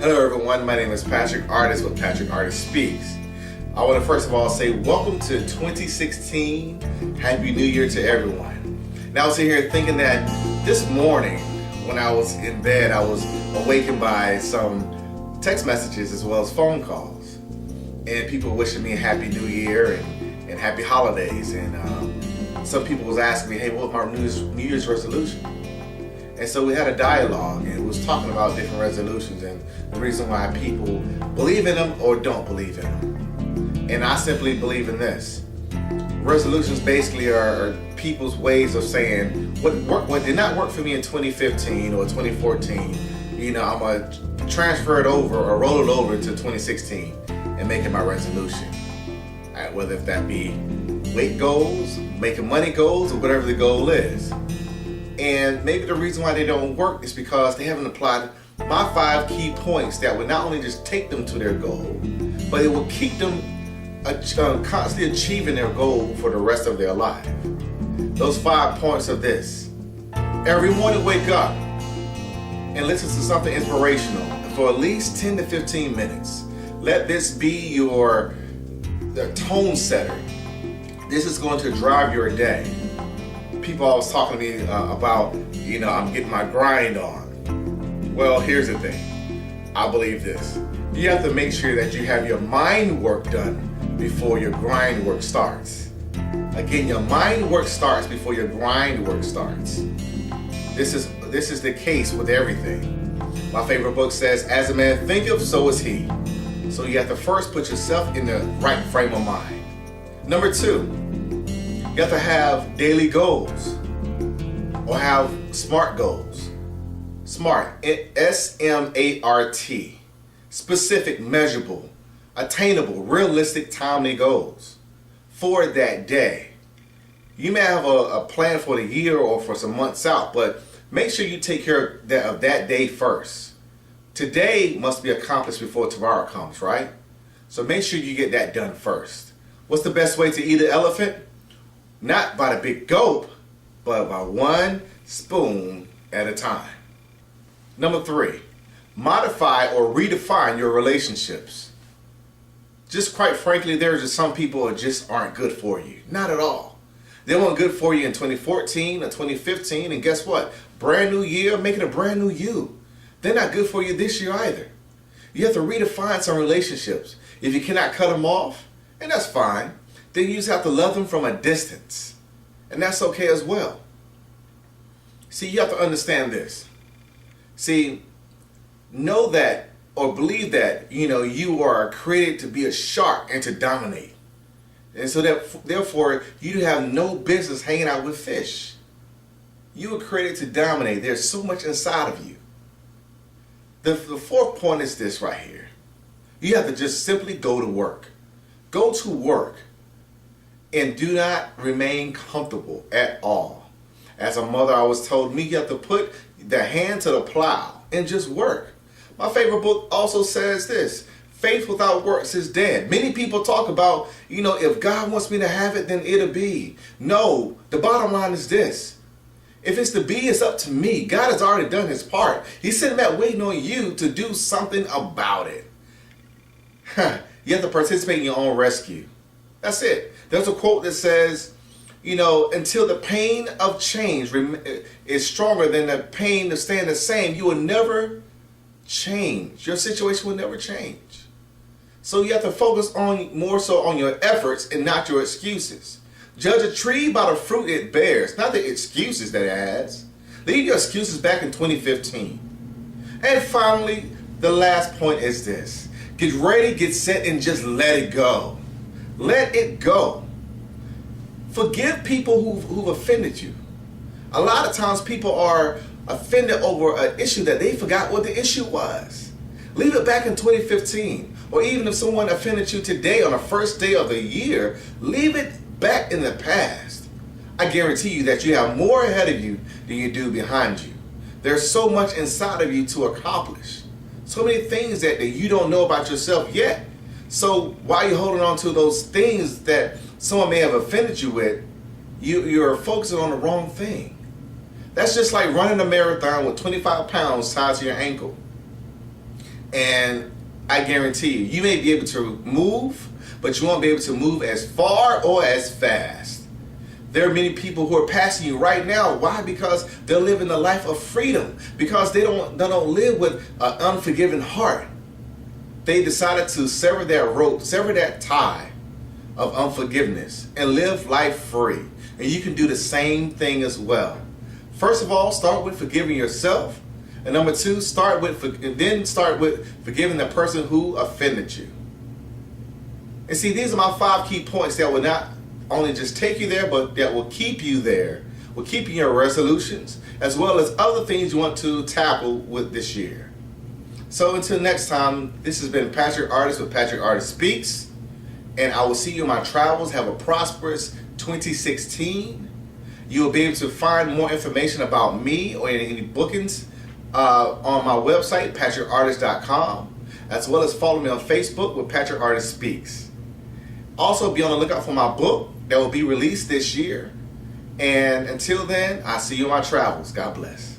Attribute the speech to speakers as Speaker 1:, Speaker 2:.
Speaker 1: Hello everyone, my name is Patrick Artist with Patrick Artist Speaks. I want to first of all say welcome to 2016. Happy New Year to everyone. Now I was sitting here thinking that this morning when I was in bed, I was awakened by some text messages as well as phone calls. And people wishing me a Happy New Year and Happy Holidays. And some people was asking me, hey, what was my New Year's resolution? And so we had a dialogue and it was talking about different resolutions and the reason why people believe in them or don't believe in them. And I simply believe in this. Resolutions basically are people's ways of saying what did not work for me in 2015 or 2014, I'm going to transfer it over or roll it over to 2016 and make it my resolution. Whether if that be weight goals, making money goals, or whatever the goal is. And maybe the reason why they don't work is because they haven't applied my 5 key points that would not only just take them to their goal, but it will keep them constantly achieving their goal for the rest of their life. Those 5 points are this. Every morning wake up and listen to something inspirational for at least 10 to 15 minutes. Let this be the tone setter. This is going to drive your day. People always talking to me about, I'm getting my grind on. Well, here's the thing. I believe this. You have to make sure that you have your mind work done before your grind work starts. Again, your mind work starts before your grind work starts. This is the case with everything. My favorite book says, as a man thinketh, so is he. So you have to first put yourself in the right frame of mind. Number 2. You have to have daily goals or have SMART goals. SMART, S-M-A-R-T. Specific, measurable, attainable, realistic, timely goals for that day. You may have a plan for the year or for some months out, but make sure you take care of that day first. Today must be accomplished before tomorrow comes, right? So make sure you get that done first. What's the best way to eat an elephant? Not by the big gulp, but by one spoon at a time. Number 3, modify or redefine your relationships. Just quite frankly, there are just some people that just aren't good for you. Not at all. They weren't good for you in 2014 or 2015, and guess what? Brand new year, making a brand new you. They're not good for you this year either. You have to redefine some relationships. If you cannot cut them off, and that's fine, then you just have to love them from a distance. And that's okay as well. See, you have to understand this. See, know that or believe that, you are created to be a shark and to dominate. And so that, therefore, you have no business hanging out with fish. You were created to dominate. There's so much inside of you. The 4th point is this right here. You have to just simply go to work. Go to work. And do not remain comfortable at all. As a mother, I was told me you have to put the hand to the plow and just work. My favorite book also says this. Faith without works is dead. Many people talk about, if God wants me to have it, then it'll be. No, the bottom line is this. If it's to be, it's up to me. God has already done his part. He's sitting back waiting on you to do something about it. You have to participate in your own rescue. That's it. There's a quote that says, until the pain of change is stronger than the pain of staying the same, you will never change. Your situation will never change. So you have to focus more so on your efforts and not your excuses. Judge a tree by the fruit it bears, not the excuses that it has. Leave your excuses back in 2015. And finally, the last point is this. Get ready, get set, and just let it go. Let it go. Forgive people who've offended you. A lot of times people are offended over an issue that they forgot what the issue was. Leave it back in 2015. Or even if someone offended you today on the first day of the year, leave it back in the past. I guarantee you that you have more ahead of you than you do behind you. There's so much inside of you to accomplish. So many things that you don't know about yourself yet. So while you're holding on to those things that someone may have offended you with, you're focusing on the wrong thing. That's just like running a marathon with 25 pounds tied to your ankle. And I guarantee you may be able to move, but you won't be able to move as far or as fast. There are many people who are passing you right now. Why? Because they're living a life of freedom. Because they don't live with an unforgiving heart. They decided to sever that rope, sever that tie of unforgiveness, and live life free. And you can do the same thing as well. First of all, start with forgiving yourself. And number two, start with forgiving the person who offended you. And see, these are my 5 key points that will not only just take you there, but that will keep you there, will keep you in your resolutions, as well as other things you want to tackle with this year. So until next time, this has been Patrick Artist with Patrick Artist Speaks, and I will see you in my travels. Have a prosperous 2016. You will be able to find more information about me or any bookings on my website, patrickartist.com, as well as follow me on Facebook with Patrick Artist Speaks. Also, be on the lookout for my book that will be released this year. And until then, I'll see you on my travels. God bless.